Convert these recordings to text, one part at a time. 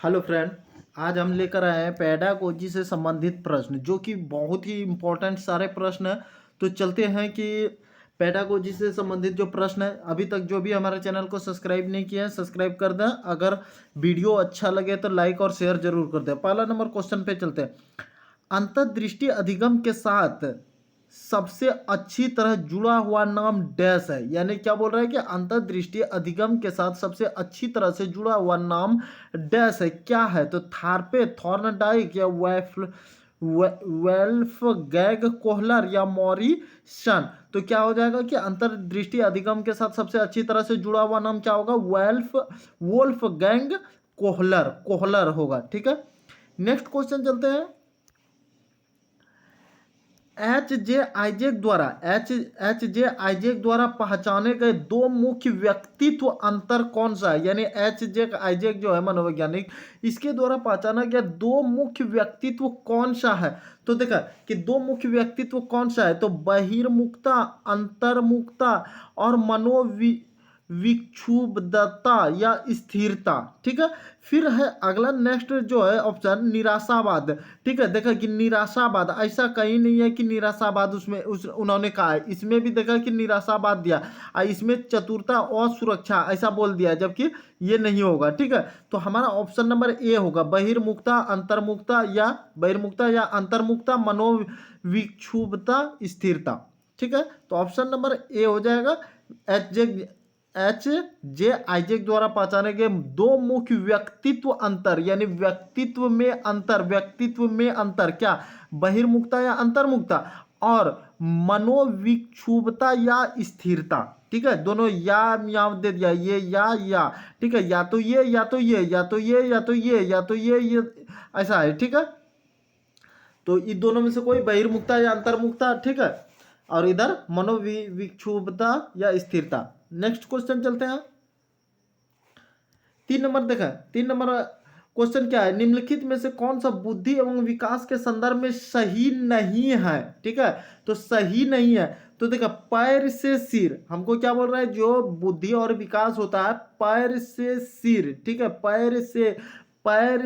Hello friend. आज हम लेकर आए हैं पेडागोजी से संबंधित प्रश्न जो कि बहुत ही इम्पोर्टेंट सारे प्रश्न हैं। तो चलते हैं कि पेडागोजी से संबंधित जो प्रश्न है, अभी तक जो भी हमारे चैनल को सब्सक्राइब नहीं किया है सब्सक्राइब कर दें। अगर वीडियो अच्छा लगे तो लाइक और शेयर जरूर कर दें। पहला नंबर क्वेश्चन पे चलते हैं। अंतर्दृष्टि अधिगम के साथ सबसे अच्छी तरह जुड़ा हुआ नाम डैश है। यानी क्या बोल रहा है कि अंतर्दृष्टि अधिगम के साथ सबसे अच्छी तरह से जुड़ा हुआ नाम डैश है। क्या है? तो थारपे, थॉर्नडाइक या वेल्फगैंग कोहलर या मॉरिसन। तो क्या हो जाएगा कि अंतर्दृष्टि अधिगम के साथ सबसे अच्छी तरह से जुड़ा हुआ नाम क्या होगा? वोल्फगैंग कोहलर कोहलर होगा। ठीक है, नेक्स्ट क्वेश्चन चलते हैं। एच जे आइजेक द्वारा पहचाने गए दो मुख्य व्यक्तित्व अंतर कौन सा है? यानी एच जे आइजेक जो है मनोवैज्ञानिक, इसके द्वारा पहचाना गया दो मुख्य व्यक्तित्व कौन सा है? तो देखा कि दो मुख्य व्यक्तित्व कौन सा है, तो बहिर्मुखता, अंतर्मुखता और विक्षुब्धता या स्थिरता। ठीक है, फिर है अगला नेक्स्ट जो है ऑप्शन निराशावाद। ठीक है, देखा कि निराशावाद ऐसा कहीं नहीं है कि निराशावाद उसमें उन्होंने कहा है। इसमें भी देखा कि निराशावाद दिया और इसमें चतुरता और सुरक्षा ऐसा बोल दिया, जबकि ये नहीं होगा। ठीक है, तो हमारा ऑप्शन नंबर ए होगा बहिर्मुखता, अंतर्मुखता या अंतर्मुखता, मनोविक्षुब्धता, स्थिरता। ठीक है, तो ऑप्शन नंबर ए हो जाएगा। एच जे आइजेक द्वारा पहचाने गए दो मुख्य व्यक्तित्व अंतर, यानी व्यक्तित्व में अंतर क्या? बहिर्मुखता या अंतर्मुखता और मनोविक्षुब्धता या स्थिरता। ठीक है, दोनों या दे दिया, ये या ठीक है, या तो ये या तो ये या तो ये या तो ये या तो ये ऐसा है। ठीक है, तो इन दोनों में से कोई बहिर्मुखता या अंतर्मुखता। ठीक है, और इधर मनोविक्षुब्धता या स्थिरता। नेक्स्ट क्वेश्चन चलते हैं। 3 नंबर देखा, 3 नंबर क्वेश्चन क्या है? निम्नलिखित में से कौन सा बुद्धि एवं विकास के संदर्भ में सही नहीं है? ठीक है, तो सही नहीं है। तो देखा पैर से सिर, हमको क्या बोल रहा है? जो बुद्धि और विकास होता है पैर से सिर। ठीक है, पैर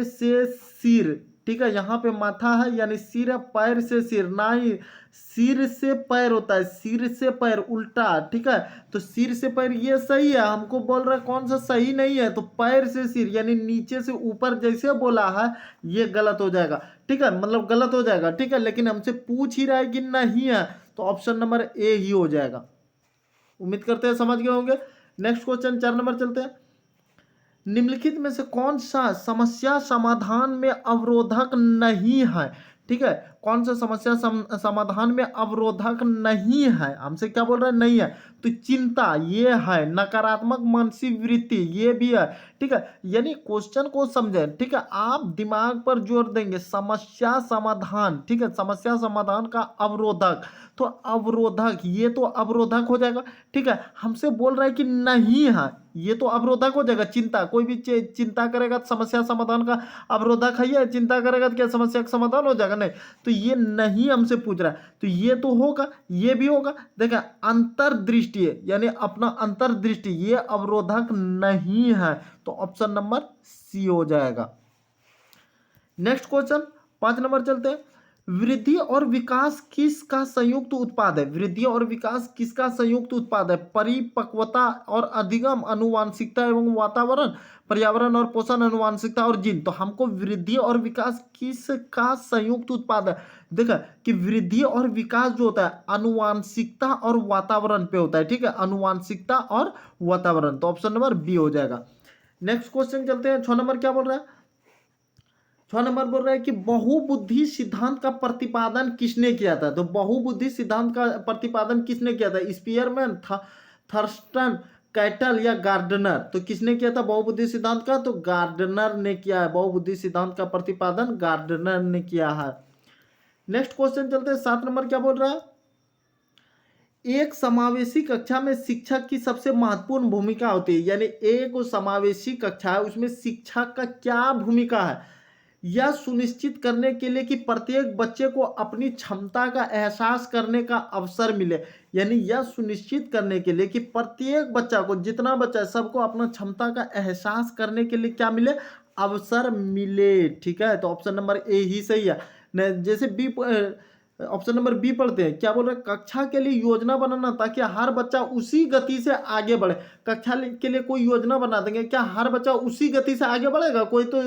से सिर। ठीक है, यहाँ पे माथा है यानी सिर है, पैर से सिर ना ही सिर से पैर होता है, सिर से पैर उल्टा। ठीक है, तो सिर से पैर ये सही है, हमको बोल रहा है कौन सा सही नहीं है, तो पैर से सिर यानी नीचे से ऊपर जैसे बोला है ये गलत हो जाएगा। ठीक है, मतलब गलत हो जाएगा। ठीक है, लेकिन हमसे पूछ ही रहा है कि नहीं है, तो ऑप्शन नंबर ए ही हो जाएगा। उम्मीद करते हैं समझ गए होंगे। नेक्स्ट क्वेश्चन 4 नंबर चलते हैं। निम्नलिखित में से कौन सा समस्या समाधान में अवरोधक नहीं है? ठीक है, कौन सा समस्या समाधान में अवरोधक नहीं है? हमसे क्या बोल रहा है? नहीं है। तो चिंता ये है, नकारात्मक मानसिक वृत्ति ये भी है। ठीक है, यानी क्वेश्चन को समझें। ठीक है, आप दिमाग पर जोर देंगे, समस्या समाधान। ठीक है, समस्या समाधान का अवरोधक, तो अवरोधक ये तो अवरोधक हो जाएगा। ठीक है, हमसे बोल रहा है कि नहीं है, ये तो अवरोधक हो जाएगा। चिंता, कोई भी चिंता करेगा तो समस्या समाधान का अवरोधक है। ये चिंता करेगा तो क्या समस्या का समाधान हो जाएगा? नहीं, तो ये नहीं हमसे पूछ रहा है, तो ये तो होगा, ये भी होगा। देखा अंतर्दृष्टि यानी अपना अंतर्दृष्टि ये अवरोधक नहीं है, तो ऑप्शन नंबर सी हो जाएगा। नेक्स्ट क्वेश्चन 5 नंबर चलते हैं। वृद्धि और विकास किसका संयुक्त उत्पाद है? वृद्धि और विकास किसका संयुक्त उत्पाद है? परिपक्वता और अधिगम, अनुवांशिकता एवं वातावरण, पर्यावरण और पोषण, अनुवांशिकता और जीन। तो हमको वृद्धि और विकास किसका संयुक्त उत्पाद है? देखा कि वृद्धि और विकास जो होता है अनुवांशिकता और वातावरण पे होता है। ठीक है, अनुवांशिकता और वातावरण, तो ऑप्शन नंबर बी हो जाएगा। नेक्स्ट क्वेश्चन चलते हैं। 6 नंबर क्या बोल रहा है? 6 नंबर बोल रहा है कि बहुबुद्धि सिद्धांत का प्रतिपादन किसने किया था? तो बहुबुद्धि सिद्धांत का प्रतिपादन किसने किया था? स्पीयरमैन, थर्स्टन, कैटल या गार्डनर। तो किसने किया था बहुबुद्धि सिद्धांत का? तो गार्डनर ने किया है। बहुबुद्धि सिद्धांत का प्रतिपादन गार्डनर ने किया है। नेक्स्ट क्वेश्चन चलते हैं। 7 नंबर क्या बोल रहा है? एक समावेशी कक्षा में शिक्षक की सबसे महत्वपूर्ण भूमिका होती है, यानी एक समावेशी कक्षा है उसमें शिक्षक का क्या भूमिका है? यह सुनिश्चित करने के लिए कि प्रत्येक बच्चे को अपनी क्षमता का एहसास करने का अवसर मिले। यानी यह सुनिश्चित करने के लिए कि प्रत्येक बच्चा को, जितना बच्चा है सबको अपना क्षमता का एहसास करने के लिए क्या मिले, अवसर मिले। ठीक है, तो ऑप्शन नंबर ए ही सही है। जैसे बी, ऑप्शन नंबर बी पढ़ते हैं, क्या बोल रहे हैं, कक्षा के लिए योजना बनाना ताकि हर बच्चा उसी गति से आगे बढ़े। कक्षा के लिए कोई योजना बना देंगे, क्या हर बच्चा उसी गति से आगे बढ़ेगा? कोई तो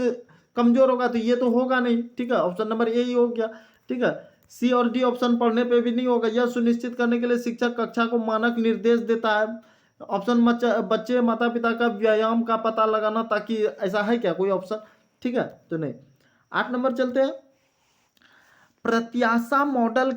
कमजोर होगा, तो ये तो होगा नहीं। ठीक है, ऑप्शन नंबर ए ही हो गया। ठीक है, सी और डी ऑप्शन पढ़ने पे भी नहीं होगा। यह सुनिश्चित करने के लिए शिक्षक कक्षा को मानक निर्देश देता है। ऑप्शन बच्चे माता पिता का व्यायाम का पता लगाना, ताकि ऐसा है क्या कोई ऑप्शन? ठीक है, तो नहीं। 8 नंबर चलते हैं। प्रत्याशा मॉडल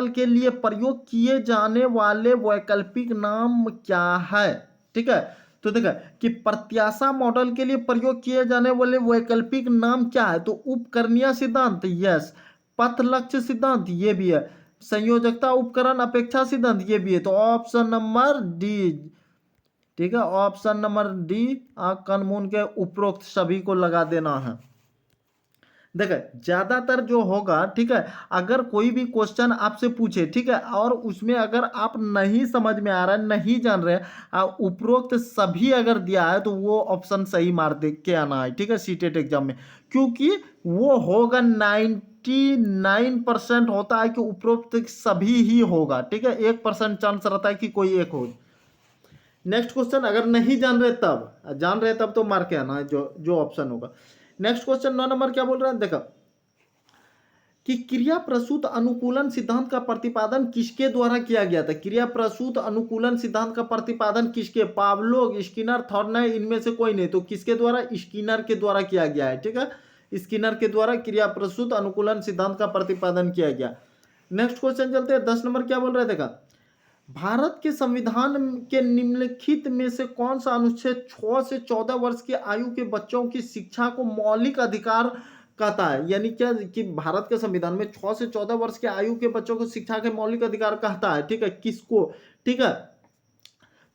के लिए प्रयोग किए जाने वाले वैकल्पिक नाम क्या है? ठीक है, तो देखा कि प्रत्याशा मॉडल के लिए प्रयोग किए जाने वाले वैकल्पिक नाम क्या है? तो उपकरणीय सिद्धांत, यस। पथ लक्ष्य सिद्धांत, ये भी है। संयोजकता उपकरण अपेक्षा सिद्धांत, ये भी है। तो ऑप्शन नंबर डी। ठीक है, ऑप्शन नंबर डी कन मून के उपरोक्त सभी को लगा देना है। देखिए ज्यादातर जो होगा, ठीक है, अगर कोई भी क्वेश्चन आपसे पूछे, ठीक है, और उसमें अगर आप नहीं समझ में आ रहा है, नहीं जान रहे हैं, उपरोक्त सभी अगर दिया है, तो वो ऑप्शन सही मार दे के आना है। ठीक है, सीटेट एग्जाम में, क्योंकि वो होगा 99% होता है कि उपरोक्त सभी ही होगा। ठीक है, 1% चांस रहता है कि कोई एक हो। नेक्स्ट क्वेश्चन, अगर नहीं जान रहे तब, जान रहे तब तो मार के आना है जो ऑप्शन होगा। नेक्स्ट क्वेश्चन 9 नंबर क्या बोल रहा है, देखा कि क्रिया प्रसूत अनुकूलन सिद्धांत का प्रतिपादन किसके द्वारा किया गया था? क्रिया प्रसूत अनुकूलन सिद्धांत का प्रतिपादन किसके? पावलोव, स्किनर, थॉर्नर, इनमें से कोई नहीं। तो किसके द्वारा? स्किनर के द्वारा किया गया है। ठीक है, स्किनर के द्वारा क्रिया प्रसूत अनुकूलन सिद्धांत का प्रतिपादन किया गया। नेक्स्ट क्वेश्चन चलते हैं। 10 नंबर क्या बोल रहे हैं, देखा भारत के संविधान के निम्नलिखित में से कौन सा अनुच्छेद 6 से 14 वर्ष की आयु के बच्चों की शिक्षा को मौलिक अधिकार कहता है? यानी क्या कि भारत के संविधान में 6 से 14 वर्ष की आयु के बच्चों को शिक्षा के मौलिक अधिकार कहता है। ठीक है, किसको? ठीक है,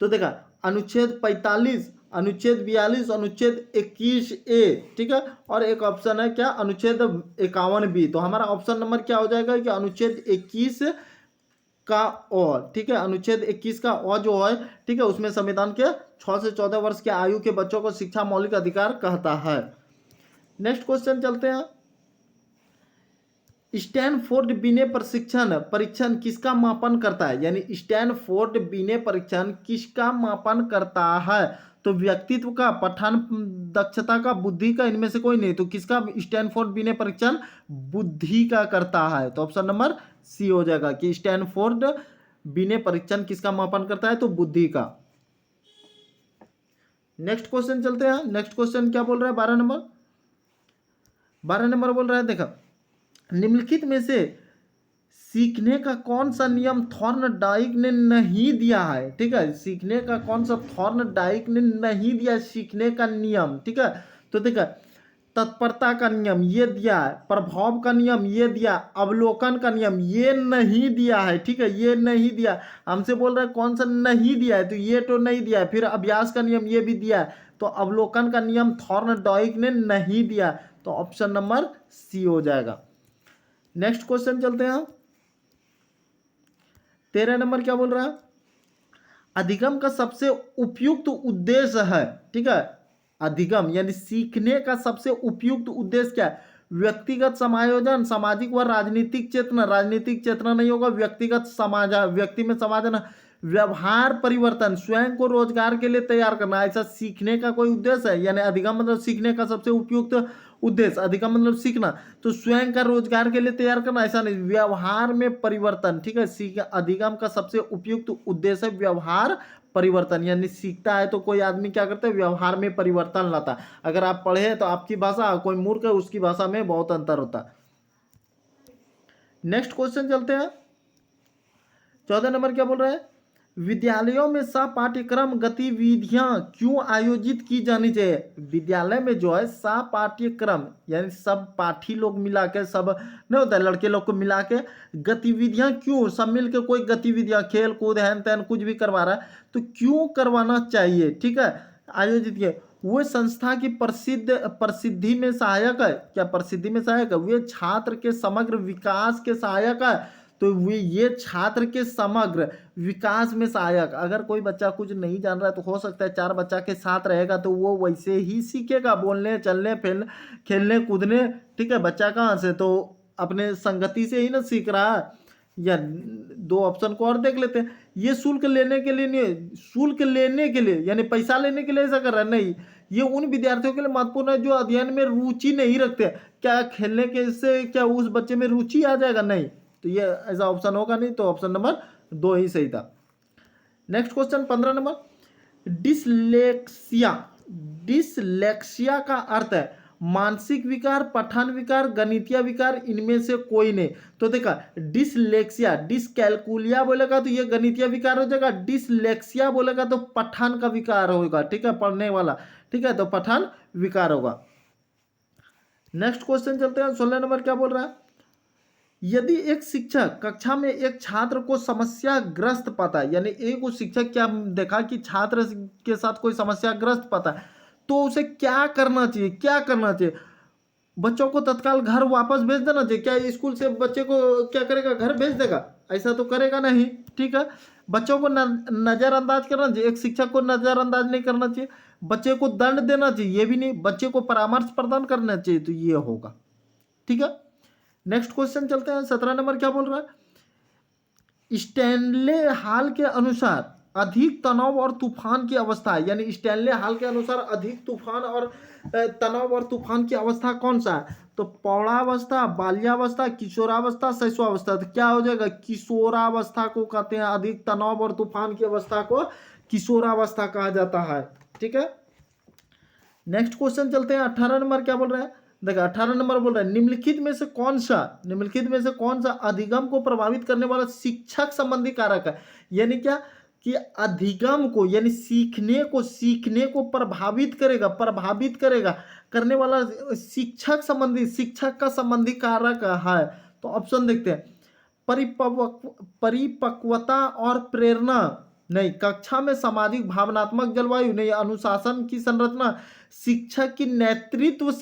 तो देखा अनुच्छेद 45, अनुच्छेद 42, अनुच्छेद 21A। ठीक है, और एक ऑप्शन है क्या, अनुच्छेद 51B। तो हमारा ऑप्शन नंबर क्या हो जाएगा कि अनुच्छेद 21 का और। ठीक है, अनुच्छेद 21 का और जो है, ठीक है, उसमें संविधान के 6 से 14 वर्ष के आयु के बच्चों को शिक्षा मौलिक अधिकार कहता है। नेक्स्ट क्वेश्चन चलते हैं। स्टैनफोर्ड बिने परीक्षण किसका मापन करता है? यानी स्टैनफोर्ड बिने परीक्षण किसका मापन करता है? तो व्यक्तित्व का, पठन दक्षता का, बुद्धि का, इनमें से कोई नहीं। तो किसका स्टैनफोर्ड बिने परीक्षण? बुद्धि का करता है। तो ऑप्शन नंबर सी हो जाएगा कि स्टैनफोर्ड बिने परीक्षण किसका मापन करता है? तो बुद्धि का। नेक्स्ट क्वेश्चन चलते हैं। नेक्स्ट क्वेश्चन क्या बोल रहा है, 12 नंबर बोल रहा है, देखा निम्नलिखित में से सीखने का कौन सा नियम थॉर्नडाइक ने नहीं दिया है? ठीक है, सीखने का कौन सा थॉर्नडाइक ने नहीं दिया सीखने का नियम? ठीक है, तो देखा तत्परता का नियम ये दिया है, प्रभाव का नियम ये दिया, अवलोकन का नियम ये नहीं दिया है। ठीक है, ये नहीं दिया। हमसे बोल रहे हैं कौन सा नहीं दिया है, तो ये तो नहीं दिया है। फिर अभ्यास का नियम ये भी दिया है, तो अवलोकन का नियम थॉर्नडाइक ने नहीं दिया। तो ऑप्शन नंबर सी हो जाएगा। नेक्स्ट क्वेश्चन चलते हैं। 13 नंबर क्या बोल रहा है, अधिगम का सबसे उपयुक्त उद्देश्य है? ठीक है, अधिगम यानी सीखने का सबसे उपयुक्त उद्देश्य क्या है? व्यक्तिगत समायोजन, सामाजिक व राजनीतिक चेतना। राजनीतिक चेतना नहीं होगा, व्यक्तिगत समाज, व्यक्ति में समाजन, व्यवहार परिवर्तन, स्वयं को रोजगार के लिए तैयार करना, ऐसा सीखने का कोई उद्देश्य है? यानी अधिगम मतलब सीखने का सबसे उपयुक्त उद्देश्य, अधिगम मतलब सीखना, तो स्वयं का रोजगार के लिए तैयार करना, ऐसा नहीं, व्यवहार में परिवर्तन। ठीक है, अधिगम का सबसे उपयुक्त उद्देश्य है व्यवहार परिवर्तन। यानी सीखता है तो कोई आदमी क्या करता है, व्यवहार में परिवर्तन लाता है। अगर आप पढ़े तो आपकी भाषा, कोई मूर्ख है उसकी भाषा में बहुत अंतर होता है। नेक्स्ट क्वेश्चन चलते हैं। 14 नंबर क्या बोल रहा है, विद्यालयों में सह-पाठ्यक्रम गतिविधियां क्यों आयोजित की जानी चाहिए? विद्यालय में जो है सह-पाठ्यक्रम यानी सब पाठी लोग मिला के, सब नहीं होता है, लड़के लोग को मिला के गतिविधियां क्यों, सब मिल के कोई गतिविधियां, खेल कूद हैन तैन कुछ भी करवा रहा है, तो क्यों करवाना चाहिए? ठीक है, आयोजित किए। वो संस्था की प्रसिद्धि में सहायक है। क्या प्रसिद्धि में सहायक है? वे छात्र के समग्र विकास के सहायक है। तो वे ये छात्र के समग्र विकास में सहायक। अगर कोई बच्चा कुछ नहीं जान रहा है तो हो सकता है 4 बच्चा के साथ रहेगा तो वो वैसे ही सीखेगा, बोलने चलने खेलने कूदने। ठीक है, बच्चा कहाँ से? तो अपने संगति से ही ना सीख रहा है। या 2 ऑप्शन को और देख लेते हैं। ये शुल्क लेने के लिए नहीं, शुल्क लेने के लिए यानी पैसा लेने के लिए ऐसा कर रहा है नहीं। ये उन विद्यार्थियों के लिए महत्वपूर्ण है जो अध्ययन में रुचि नहीं रखते। क्या खेलने के से क्या उस बच्चे में रुचि आ जाएगा? नहीं। तो ये ऐसा ऑप्शन होगा नहीं, तो ऑप्शन नंबर 2 ही सही था। Next question 15 number. Dyslexia. Dyslexia का अर्थ है मानसिक विकार, पठन विकार, गणितीय विकार, इनमें से कोई नहीं। तो देखा, डिसलेक्सिया, डिसकैलकुलिया बोलेगा तो ये गणितीय विकार हो जाएगा, डिसलेक्सिया बोलेगा तो पठन का विकार होगा। ठीक है, पढ़ने वाला। ठीक है, तो पठन विकार होगा। नेक्स्ट क्वेश्चन चलते हैं। 16 नंबर क्या बोल रहा है? यदि एक शिक्षक कक्षा में एक छात्र को समस्याग्रस्त पाता है, यानी एक वो शिक्षक क्या देखा कि छात्र के साथ कोई समस्याग्रस्त पाता है, तो उसे क्या करना चाहिए? क्या करना चाहिए? बच्चों को तत्काल घर वापस भेज देना चाहिए? क्या स्कूल से बच्चे को क्या करेगा? घर भेज देगा? ऐसा तो करेगा नहीं। ठीक है, बच्चों को नजरअंदाज करना चाहिए? एक शिक्षक को नजरअंदाज नहीं करना चाहिए। बच्चे को दंड देना चाहिए? ये भी नहीं। बच्चे को परामर्श प्रदान करना चाहिए? तो ये होगा। ठीक है, नेक्स्ट क्वेश्चन चलते हैं। 17 नंबर क्या बोल रहा है? स्टैनले हाल के अनुसार अधिक तनाव और तूफान की अवस्था है, यानी स्टैनले हाल के अनुसार अधिक तूफान और तनाव और तूफान की अवस्था कौन सा है? तो पौढ़ावस्था, बाल्यावस्था, किशोरावस्था, शैशवावस्था। तो क्या हो जाएगा? किशोरावस्था को कहते हैं। अधिक तनाव और तूफान की अवस्था को किशोरावस्था कहा जाता है। ठीक है, नेक्स्ट क्वेश्चन चलते हैं। 18 नंबर क्या बोल रहा है? देखा, 18 नंबर बोल रहा है निम्नलिखित में से कौन सा अधिगम को प्रभावित करने वाला शिक्षक संबंधी कारक है? यानी क्या कि अधिगम को यानी सीखने को प्रभावित करेगा करने वाला शिक्षक का संबंधी कारक है। तो ऑप्शन देखते हैं। परिपक्वता और प्रेरणा नहीं, कक्षा में सामाजिक भावनात्मक जलवायु नहीं, अनुशासन की संरचना, शिक्षक की नेतृत्व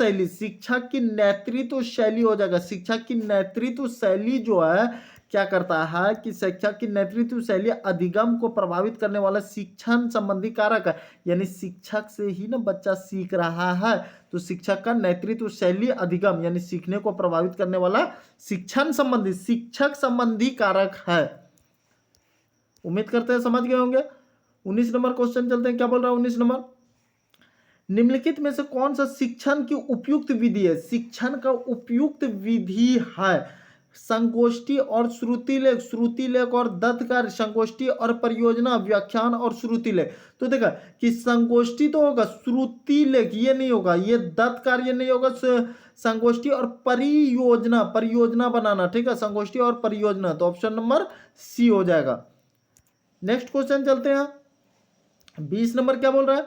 शैली हो जाएगा। शिक्षक की नेतृत्व शैली जो है क्या करता है कि शिक्षक की नेतृत्व शैली अधिगम को प्रभावित करने वाला शिक्षण संबंधी कारक है। यानी शिक्षक से ही ना बच्चा सीख रहा है, तो शिक्षक का नेतृत्व शैली अधिगम यानी सीखने को प्रभावित करने वाला शिक्षक संबंधी कारक है। उम्मीद करते हैं समझ गए होंगे। 19 नंबर क्वेश्चन चलते हैं। क्या बोल रहा है 19 नंबर? निम्नलिखित में से कौन सा शिक्षण की उपयुक्त विधि है? शिक्षण का उपयुक्त विधि है संगोष्ठी और श्रुतिलेख और दत्तकार, संगोष्ठी और परियोजना, व्याख्यान और श्रुतिलेख। तो देखा कि संगोष्ठी तो होगा, श्रुतिलेख ये नहीं होगा, ये दत्तकार ये नहीं होगा, संगोष्ठी और परियोजना बनाना। ठीक है, संगोष्ठी और परियोजना, तो ऑप्शन नंबर सी हो जाएगा। नेक्स्ट क्वेश्चन चलते हैं। 20 नंबर क्या बोल रहा है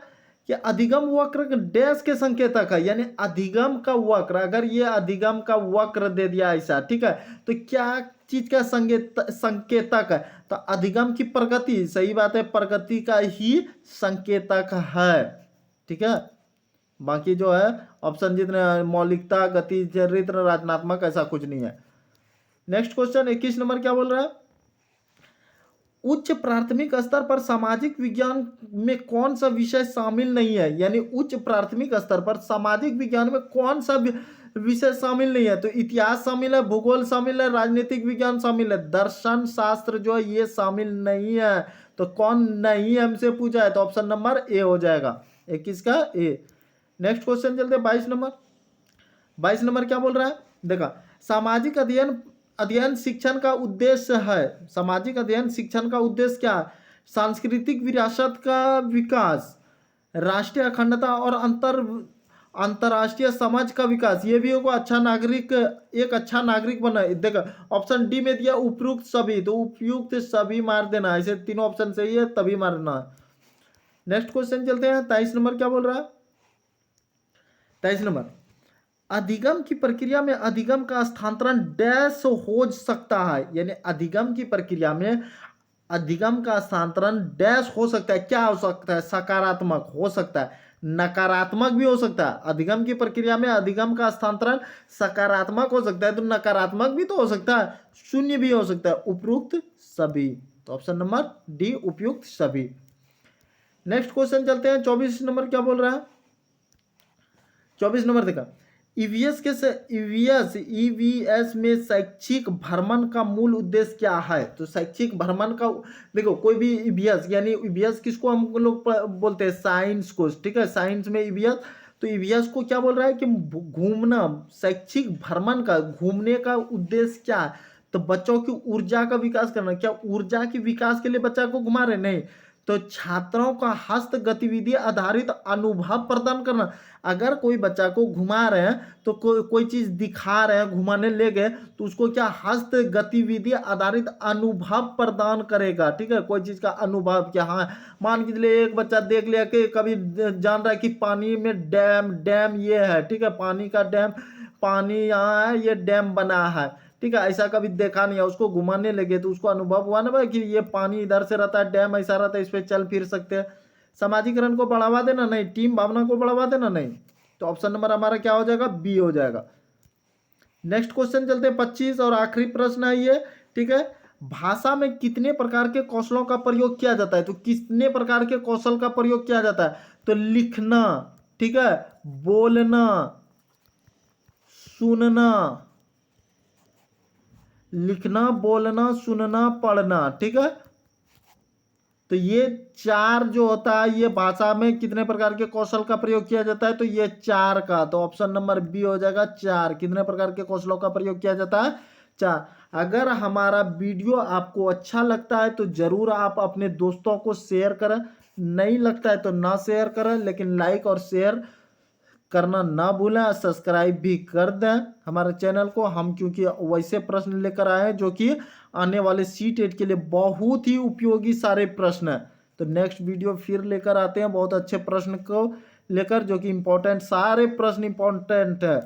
कि अधिगम वक्र डैश के संकेतक है, यानी अधिगम का वक्र, अगर ये अधिगम का वक्र दे दिया ऐसा, ठीक है, तो क्या चीज का संकेतक है? तो अधिगम की प्रगति, सही बात है, प्रगति का ही संकेतक है। ठीक है, बाकी जो है ऑप्शन जितने मौलिकता, गति, चरित्र, रचनात्मक, ऐसा कुछ नहीं है। नेक्स्ट क्वेश्चन 21 नंबर क्या बोल रहा है? उच्च प्राथमिक स्तर पर सामाजिक विज्ञान में कौन सा विषय शामिल नहीं है? यानी उच्च प्राथमिक स्तर पर सामाजिक विज्ञान में कौन सा विषय शामिल नहीं है? तो इतिहास शामिल है, भूगोल शामिल है, राजनीतिक विज्ञान शामिल है, दर्शन शास्त्र जो है ये शामिल नहीं है। तो कौन नहीं हमसे पूछा है? तो ऑप्शन नंबर ए हो जाएगा। 21 का ए। नेक्स्ट क्वेश्चन चलते हैं 22 नंबर। 22 नंबर क्या बोल रहा है? देखा, सामाजिक अध्ययन शिक्षण का उद्देश्य है। सामाजिक अध्ययन शिक्षण का उद्देश्य क्या है? सांस्कृतिक विरासत का विकास, राष्ट्रीय अखंडता और अंतरराष्ट्रीय समझ का विकास, ये भी होगा। एक अच्छा नागरिक बना। देखो ऑप्शन डी में दिया उपयुक्त सभी, तो उपयुक्त सभी मार देना, ऐसे तीनों ऑप्शन सही है तभी मारना है। नेक्स्ट क्वेश्चन चलते हैं। 23 नंबर क्या बोल रहा है? 23 नंबर, अधिगम की प्रक्रिया में अधिगम का स्थानांतरण डैश हो सकता है, यानी अधिगम की प्रक्रिया में अधिगम का स्थानांतरण डैश हो सकता है। क्या हो सकता है? सकारात्मक हो सकता है, नकारात्मक भी हो सकता है। अधिगम की प्रक्रिया में अधिगम का स्थानांतरण सकारात्मक हो सकता है तो नकारात्मक भी तो हो सकता है, शून्य भी हो सकता है। उपयुक्त सभी, तो ऑप्शन नंबर डी उपयुक्त सभी। नेक्स्ट क्वेश्चन चलते हैं। 24 नंबर क्या बोल रहा है? 24 नंबर देखा, ईवीएस में शैक्षिक भ्रमण का मूल उद्देश्य क्या है? तो शैक्षिक भ्रमण का, देखो कोई भी ईवीएस, यानी ईवीएस किसको हम लोग बोलते हैं? साइंस को, ठीक है, साइंस में ईवीएस। तो ईवीएस को क्या बोल रहा है कि घूमना, शैक्षिक भ्रमण का घूमने का उद्देश्य क्या है? तो बच्चों की ऊर्जा का विकास करना। क्या ऊर्जा के विकास के लिए बच्चा को घुमा रहे? नहीं। तो छात्रों का हस्त गतिविधि आधारित अनुभव प्रदान करना। अगर कोई बच्चा को घुमा रहे हैं तो कोई चीज दिखा रहे हैं, घुमाने ले गए, तो उसको क्या हस्त गतिविधि आधारित अनुभव प्रदान करेगा, ठीक है, कोई चीज का अनुभव। क्या, हाँ, मान के चलिए एक बच्चा देख लिया कि कभी जान रहा है कि पानी में डैम ये है, ठीक है, पानी का डैम, पानी यहाँ है, ये डैम बना है, ठीक है, ऐसा कभी देखा नहीं है, उसको घुमाने लगे तो उसको अनुभव हुआ ना भाई कि ये पानी इधर से रहता है, डैम ऐसा रहता है, इस पर चल फिर सकते हैं। समाजीकरण को बढ़ावा देना? नहीं। टीम भावना को बढ़ावा देना? नहीं। तो ऑप्शन नंबर हमारा क्या हो जाएगा? बी हो जाएगा। नेक्स्ट क्वेश्चन चलते हैं। 25 और आखिरी प्रश्न है ये, ठीक है। भाषा में कितने प्रकार के कौशलों का प्रयोग किया जाता है? तो कितने प्रकार के कौशल का प्रयोग किया जाता है? तो लिखना, ठीक है, बोलना, सुनना, लिखना, बोलना, सुनना, पढ़ना, ठीक है। तो ये चार जो होता है, ये भाषा में कितने प्रकार के कौशल का प्रयोग किया जाता है? तो ये चार का, तो ऑप्शन नंबर बी हो जाएगा, चार। कितने प्रकार के कौशलों का प्रयोग किया जाता है? चार। अगर हमारा वीडियो आपको अच्छा लगता है तो जरूर आप अपने दोस्तों को शेयर करें, नहीं लगता है तो ना शेयर करें, लेकिन लाइक और शेयर करना ना भूलें। सब्सक्राइब भी कर दें हमारे चैनल को। हम क्योंकि वैसे प्रश्न लेकर आए हैं जो कि आने वाले C-टेट के लिए बहुत ही उपयोगी सारे प्रश्न हैं। तो नेक्स्ट वीडियो फिर लेकर आते हैं बहुत अच्छे प्रश्न को लेकर, जो कि इम्पोर्टेंट, सारे प्रश्न इम्पोर्टेंट है।